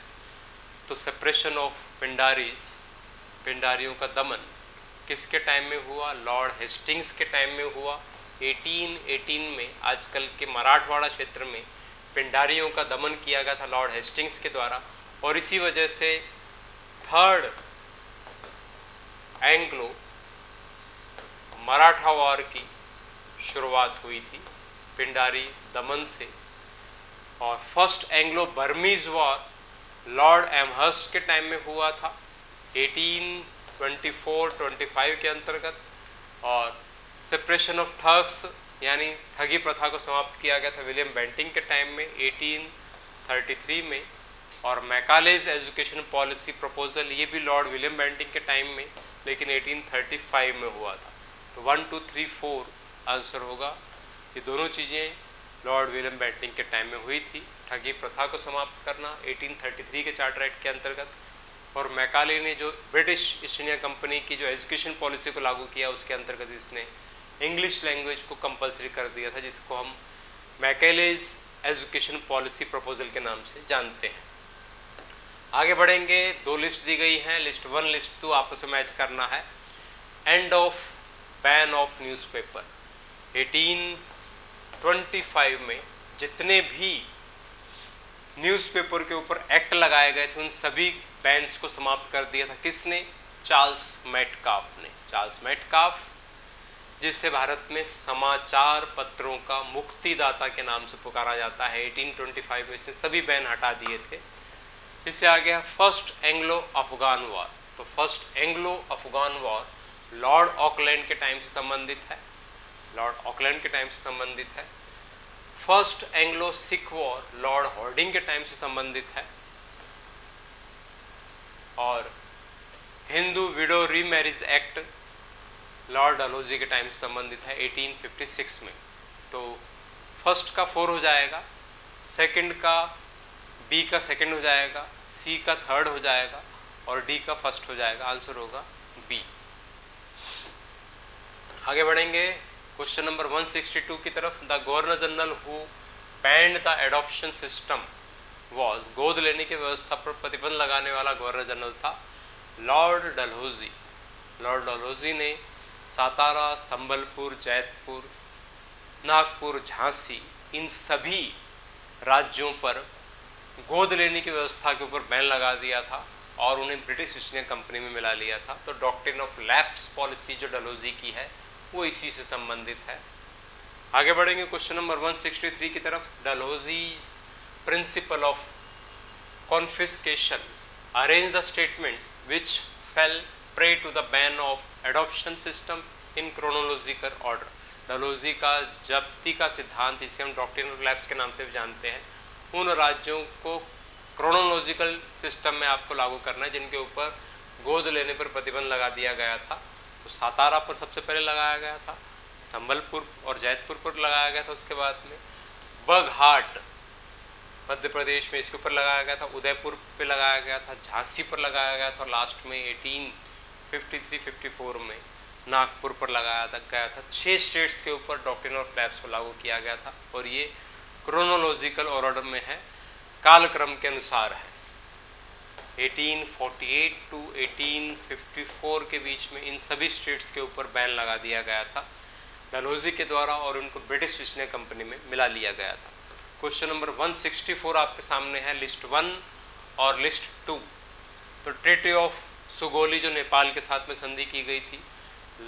तो सेपरेशन ऑफ पिंडारीज, पिंडारियों का दमन किसके टाइम में हुआ, लॉर्ड हेस्टिंग्स के टाइम में हुआ। 1818 में आजकल के मराठवाड़ा क्षेत्र में पिंडारियों का दमन किया गया था लॉर्ड हेस्टिंग्स के द्वारा और इसी वजह से थर्ड एंग्लो मराठा वॉर की शुरुआत हुई थी पिंडारी दमन से। और first Anglo Burmese war Lord Amherst के टाइम में हुआ था 1824-25 के अंतर्गत। और सेपरेशन ऑफ ठग्स यानी ठगी प्रथा को समाप्त किया गया था विलियम बेंटिंग के टाइम में 1833 में। और मैकालेज एजुकेशन पॉलिसी प्रपोजल ये भी लॉर्ड विलियम बेंटिंग के टाइम में लेकिन 1835 में हुआ था। तो 1 2 3 4 आंसर होगा। ये दोनों चीज़ें लॉर्ड विलियम बेंटिंग के टाइम में हुई थी। ठगी प्रथा को समाप्त करना 1833 के चार्टर एक्ट के अंतर्गत और मैकाले ने जो ब्रिटिश ईस्ट इंडिया कंपनी की जो एजुकेशन पॉलिसी को लागू किया उसके अंतर्गत इसने इंग्लिश लैंग्वेज को कंपलसरी कर दिया था जिसको हम मैकालेज एजुकेशन पॉलिसी प्रपोजल के नाम से जानते हैं। आगे बढ़ेंगे, 2 लिस्ट दी गई हैं, लिस्ट 1 लिस्ट 2 आपस में मैच करना है। End of ban of newspaper 1825 में जितने भी न्यूज़पेपर के ऊपर एक्ट लगाए गए थे उन सभी बैन्स को समाप्त कर दिया था किसने, चार्ल्स मेटकाफ ने। चार्ल्स मेटकाफ जिसे भारत में समाचार पत्रों का मुक्तिदाता के नाम से पुकारा जाता है। 1825 में इसने सभी बैन हटा दिए थे। इससे आ गया फर्स्ट एंग्लो अफगान वॉर। तो first Anglo Afghan war Lord Auckland के टाइम से संबंधित है, लॉर्ड ऑकलैंड के टाइम से संबंधित है। First Anglo Sikh war Lord Harding के टाइम से संबंधित है। और Hindu window remarriage act Lord Dalhousie के टाइम से संबंधित है 1856 में। तो फर्स्ट का 4 हो जाएगा, सेकंड का बी का सेकंड हो जाएगा, सी का थर्ड हो जाएगा और डी का फर्स्ट हो जाएगा। आंसर होगा बी। आगे बढ़ेंगे क्वेश्चन नंबर 162 की तरफ। The governor general who band the adoption system was, गोद लेने की व्यवस्था पर प्रतिबंध लगाने वाला गवर्नर जनरल था लॉर्ड डलहौजी। लॉर्ड डलहौजी ने सातारा, संबलपुर, जैतपुर, नागपुर, झांसी इन सभी राज्यों पर गोद लेने की व्यवस्था के ऊपर बैन लगा दिया था और उन्हें ब्रिटिश ईस्ट इंडिया कंपनी में मिला लिया था। तो डॉक्ट्रिन ऑफ लैप्स पॉलिसी जो डलहौजी की है वो इसी से संबंधित है। आगे बढ़ेंगे क्वेश्चन नंबर 163 की तरफ। Dalhousie's principle of confiscation arrange the statements which fell prey to the ban of adoption system in chronological order. Dalhousie का जब्ती का सिद्धांत, इसे हम डॉक्ट्रिन ऑफ लैप्स के नाम से भी जानते हैं, उन राज्यों को क्रोनोलॉजिकल सिस्टम में आपको लागू करना है जिनके ऊपर गोद लेने पर प्रतिबंध लगा दिया गया था। तो सातारा पर सबसे पहले लगाया गया था, संबलपुर और जैतपुर पर लगाया गया था, उसके बाद में बगहाट मध्य प्रदेश में इसके ऊपर लगाया गया था, उदयपुर पे लगाया गया था, झांसी पर लगाया गया था, लास्ट में 1853-54 में नागपुर पर लगाया गया था। 6 स्टेट्स के ऊपर डॉक्ट्रिन ऑफ लैप्स को लागू किया गया था और ये क्रोनोलॉजिकल ऑर्डर में है, कालक्रम के अनुसार है। 1848 टू 1854 के बीच में इन सभी स्टेट्स के ऊपर बैन लगा दिया गया था डलहौजी के द्वारा और उनको ब्रिटिश ईस्ट इंडिया कंपनी में मिला लिया गया था। क्वेश्चन नंबर 164 आपके सामने है, लिस्ट 1 और लिस्ट 2। तो ट्रीटी ऑफ सुगोली जो नेपाल के साथ में संधि की गई थी,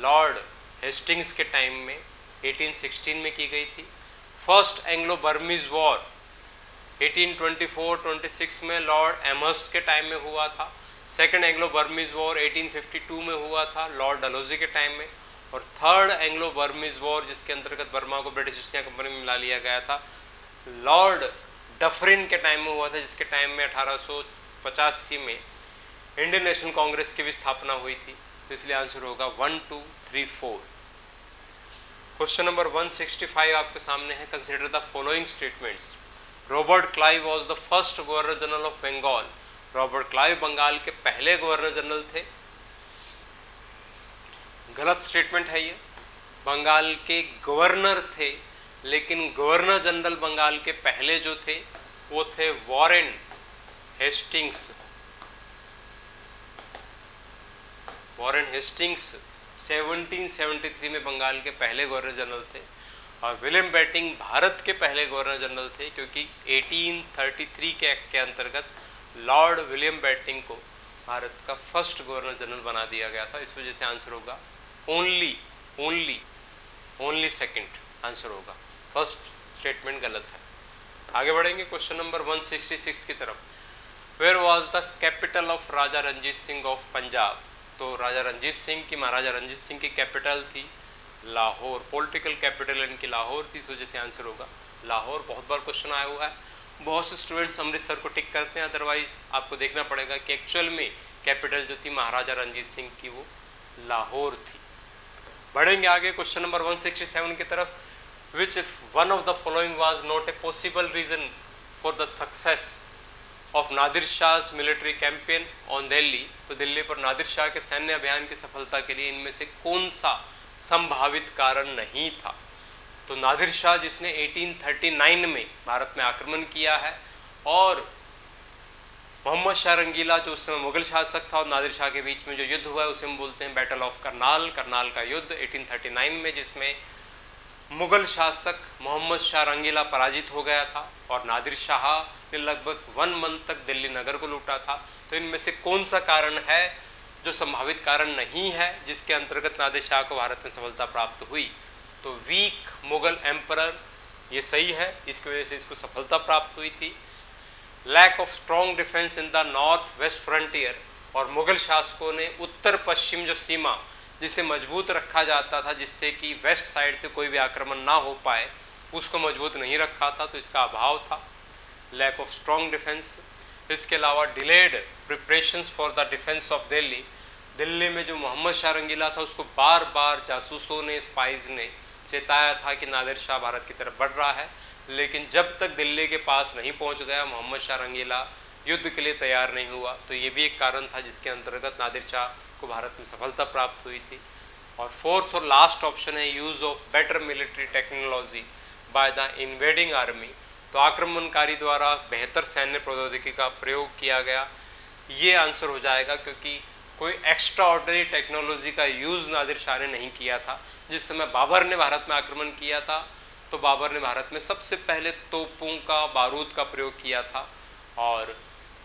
लॉर्ड हेस्टिंग्स के टाइम में 1816 में की गई थी। फर्स्ट एंग्लो बर्मीज वॉर 1824-26 में लॉर्ड एमहर्स्ट के टाइम में हुआ था। सेकंड एंग्लो बर्मीज वॉर 1852 में हुआ था लॉर्ड डलहौजी के टाइम में। और थर्ड एंग्लो बर्मीज वॉर जिसके अंतर्गत बर्मा को ब्रिटिश ईस्ट इंडिया कंपनी में मिला लिया गया था, लॉर्ड डफरिन के टाइम में हुआ था, जिसके टाइम में 1885 में इंडियन नेशनल कांग्रेस की भी स्थापना हुई थी। तो इसलिए आंसर होगा 1, 2, 3, 4। क्वेश्चन नंबर 165 आपके सामने है, consider the following statements. Robert Clive was the first governor general of Bengal. Robert Clive Bengal के पहले गवर्नर जनरल थे। गलत स्टेटमेंट है ये, बंगाल के गवर्नर थे, लेकिन गवर्नर जनरल बंगाल के पहले जो थे वो थे वॉरेन हेस्टिंग्स। वॉरेन हेस्टिंग्स 1773 में बंगाल के पहले गवर्नर जनरल थे और विलियम बेंटिंक भारत के पहले गवर्नर जनरल थे, क्योंकि 1833 के एक्ट के अंतर्गत लॉर्ड विलियम बेंटिंक को भारत का फर्स्ट गवर्नर जनरल बना दिया गया था। इस वजह से आंसर होगा ओनली सेकंड आंसर होगा, फर्स्ट स्टेटमेंट गलत है। आगे बढ़ेंगे क्वेश्चन नंबर 166 की तरफ। Where was the capital of Raja Ranjit Singh of Punjab. तो राजा रंजीत सिंह की, महाराजा रंजीत सिंह की कैपिटल थी लाहौर, पॉलिटिकल कैपिटल इनकी लाहौर थी। इस वजह से आंसर होगा लाहौर। बहुत बार क्वेश्चन आया हुआ है, बहुत से स्टूडेंट्स अमृतसर को टिक करते हैं, अदरवाइज आपको देखना पड़ेगा कि एक्चुअल में कैपिटल जो थी महाराजा रंजीत सिंह की वो लाहौर थी। बढ़ेंगे आगे क्वेश्चन नंबर 167 की तरफ। Which one of the following was not a possible reason for the success of Nadir Shah military campaign on Delhi. तो दिल्ली पर नादिर शाह के सैन्य अभियान की सफलता के लिए इनमें से कौन सा संभावित कारण नहीं था। तो नादिर शाह जिसने 1839 में भारत में आक्रमण किया है और मोहम्मद शाह रंगीला जो उस समय मुगल शासक था और नादिर शाह के बीच में जो युद्ध हुआ है उसे हम बोलते हैं बैटल ऑफ करनाल। करनाल का युद्ध 1839 में, जिसमें मुगल शासक मोहम्मद शाह रंगीला पराजित हो गया था और नादिर शाह ने लगभग 1 मंथ तक दिल्ली नगर को लूटा था। तो इनमें से कौन सा कारण है जो संभावित कारण नहीं है जिसके अंतर्गत नादिर शाह को भारत में सफलता प्राप्त हुई, तो वीक मुगल एम्परर, ये सही है, इसकी वजह से इसको सफलता प्राप्त हुई थी। Lack of strong defence in the north west frontier, और मुगल शासकों ने उत्तर पश्चिम जो सीमा जिसे मजबूत रखा जाता था, जिससे कि वेस्ट साइड से कोई भी आक्रमण ना हो पाए, उसको मजबूत नहीं रखा था, तो इसका अभाव था, लैक ऑफ स्ट्रॉन्ग डिफेंस। इसके अलावा delayed preparations for the defence of Delhi, Delhi में जो मोहम्मद शाह रंगीला था उसको बार बार जासूसों ने, स्पाइज ने चेताया था कि नादिर शाह भारत की तरफ बढ़ रहा है, लेकिन जब तक दिल्ली के पास नहीं पहुंच गया मोहम्मद शाह रंगीला युद्ध के लिए तैयार नहीं हुआ। तो ये भी एक कारण था जिसके अंतर्गत नादिर शाह को भारत में सफलता प्राप्त हुई थी। और फोर्थ और लास्ट ऑप्शन है use of better military technology by the invading army, तो आक्रमणकारी द्वारा बेहतर सैन्य प्रौद्योगिकी का प्रयोग किया गया, ये आंसर हो जाएगा, क्योंकि कोई एक्स्ट्रा ऑर्डिनरी टेक्नोलॉजी का यूज़ नादिर शाह ने नहीं किया था। जिस समय बाबर ने भारत में आक्रमण किया था तो बाबर ने भारत में सबसे पहले तोपों का, बारूद का प्रयोग किया था, और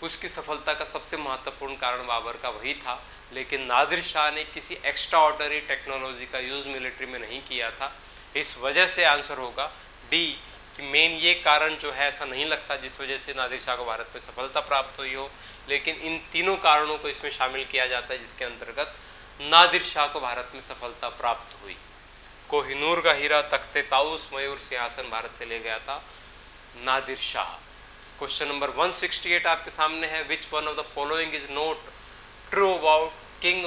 उसकी सफलता का सबसे महत्वपूर्ण कारण बाबर का वही था। लेकिन नादिर शाह ने किसी एक्स्ट्रा ऑर्डिनरी टेक्नोलॉजी का यूज़ मिलिट्री में नहीं किया था। इस वजह से आंसर होगा डी, कि मेन ये कारण जो है, ऐसा नहीं लगता जिस वजह से नादिर शाह को भारत में सफलता प्राप्त हुई हो, लेकिन इन तीनों कारणों को इसमें शामिल किया जाता है जिसके अंतर्गत नादिर शाह को भारत में सफलता प्राप्त हुई। कोहिनूर का हीरा, तख्ते ताउस, मयूर सिंहासन भारत से ले गया था नादिर शाह। क्वेश्चन नंबर 168 आपके सामने है, विच one of the following is not true about king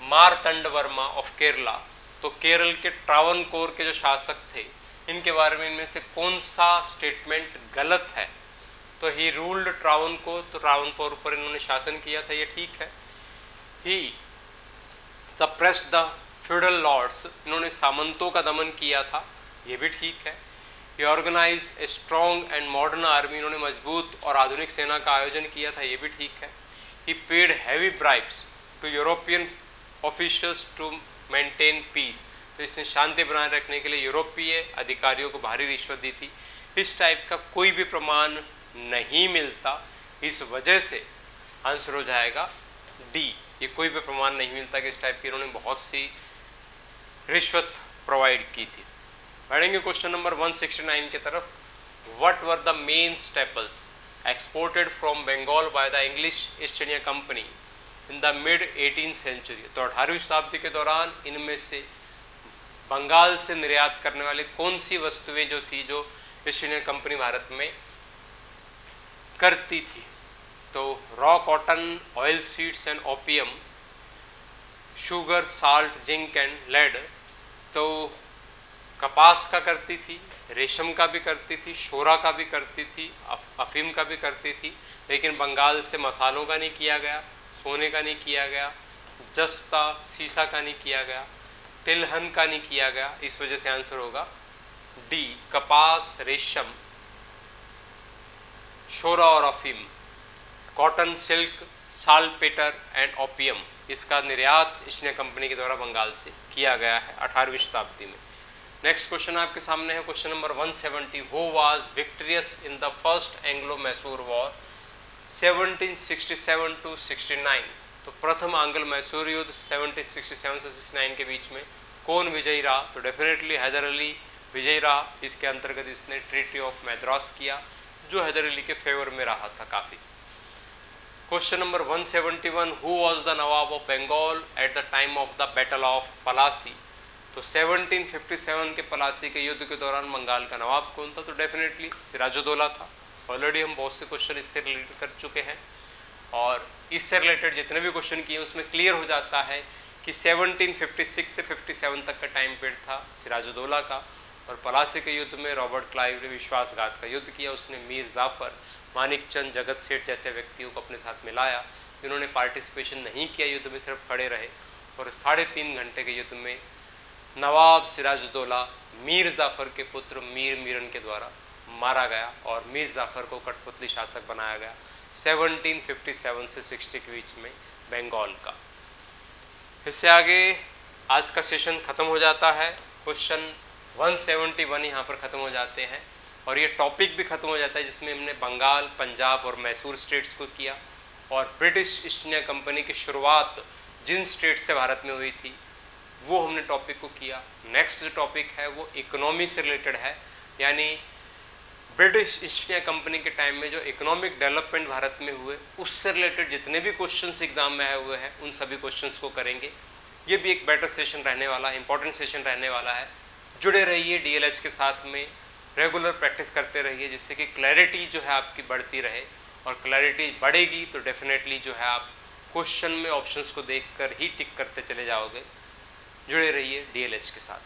Martand Verma of Kerala, तो केरल के ट्रावनकोर के जो शासक थे, इनके बारे में इनमें से कौन सा स्टेटमेंट गलत है। तो ही रूल्ड ट्रावनकोर, तो ट्रावनकोर पर इन्होंने शासन किया था, ये ठीक है। ही सप्रेस्ड द फ्यूडल लॉर्ड्स, इन्होंने सामंतों का दमन किया था, ये भी ठीक है। He organize a strong and modern army, इन्होंने मजबूत और आधुनिक सेना का आयोजन किया था, ये भी ठीक है। He paid heavy bribes to European officials to maintain peace, तो इसने शांति बनाए रखने के लिए यूरोपीय अधिकारियों को भारी रिश्वत दी थी। इस टाइप का कोई भी प्रमाण नहीं मिलता, इस वजह से आंसर हो जाएगा डी, ये कोई भी प्रमाण नहीं मिलता कि इस टाइप की इन्होंने बहुत सी रिश्वत प्रोवाइड की थी। बढ़ेंगे क्वेश्चन नंबर 169 की तरफ। What were the main staples exported from Bengal by the English East India company in the mid 18th century, तो 18वीं शताब्दी के दौरान इनमें से बंगाल से निर्यात करने वाली कौन सी वस्तुएं जो थी जो ईस्ट इंडिया कंपनी भारत में करती थी। तो raw cotton, oil seeds and opium, sugar, salt, zinc and lead, तो कपास का करती थी, रेशम का भी करती थी, शोरा का भी करती थी, अफीम का भी करती थी, लेकिन बंगाल से मसालों का नहीं किया गया, सोने का नहीं किया गया, जस्ता, सीसा का नहीं किया गया, तिलहन का नहीं किया गया। इस वजह से आंसर होगा डी, कपास, रेशम, शोरा और अफीम, कॉटन, सिल्क, साल्टपेटर एंड ओपियम, इसका निर्यात ईस्ट इंडिया कंपनी के द्वारा बंगाल से किया गया है 18वीं शताब्दी में। नेक्स्ट क्वेश्चन आपके सामने है, question number 170। Who was victorious in the first Anglo Mysore war 1767 to 69, तो प्रथम आंग्ल मैसूर युद्ध 1767 से 69 के बीच में कौन विजयी रहा। तो डेफिनेटली हैदर अली विजयी रहा। इसके अंतर्गत इसने ट्रीटी ऑफ मैद्रास किया जो हैदर अली के फेवर में रहा था काफ़ी। Question number 171। Who was the nawab of Bengal at the time of the battle of Plassey, तो 1757 के पलासी के युद्ध के दौरान बंगाल का नवाब कौन था। तो डेफिनेटली सिराजुद्दौला था। ऑलरेडी हम बहुत से क्वेश्चन इससे रिलेटेड कर चुके हैं और इससे रिलेटेड जितने भी क्वेश्चन किए उसमें क्लियर हो जाता है कि 1756 से 57 तक का टाइम पीरियड था सिराजुद्दौला का। और पलासी के युद्ध में रॉबर्ट क्लाइव ने विश्वासघात का युद्ध किया। उसने मीर जाफर, मानिकचंद, जगत सेठ जैसे व्यक्तियों को अपने साथ मिलाया जिन्होंने पार्टिसिपेशन नहीं किया युद्ध में, सिर्फ खड़े रहे। और 3.5 घंटे के युद्ध में नवाब सिराजुद्दौला मीर जाफर के पुत्र मीर मीरन के द्वारा मारा गया और मीर जाफर को कठपुतली शासक बनाया गया 1757 से 60 के बीच में बंगाल का। इससे आगे आज का सेशन ख़त्म हो जाता है। क्वेश्चन 171 यहाँ पर ख़त्म हो जाते हैं और ये टॉपिक भी ख़त्म हो जाता है जिसमें हमने बंगाल, पंजाब और मैसूर स्टेट्स को किया। और ब्रिटिश ईस्ट इंडिया कंपनी की शुरुआत जिन स्टेट से भारत में हुई थी वो हमने टॉपिक को किया। नेक्स्ट जो टॉपिक है वो इकोनॉमी से रिलेटेड है, यानी ब्रिटिश ईस्ट इंडिया कंपनी के टाइम में जो इकोनॉमिक डेवलपमेंट भारत में हुए उससे रिलेटेड जितने भी क्वेश्चंस एग्जाम में आए हुए हैं उन सभी क्वेश्चंस को करेंगे। ये भी एक बेटर सेशन रहने वाला है, इंपॉर्टेंट सेशन रहने वाला है। जुड़े रहिए DLH के साथ में, रेगुलर प्रैक्टिस करते रहिए जिससे कि क्लैरिटी जो है आपकी बढ़ती रहे, और क्लैरिटी बढ़ेगी तो डेफिनेटली जो है आप क्वेश्चन में ऑप्शंस को देखकर ही टिक करते चले जाओगे। जुड़े रहिए DLH के साथ।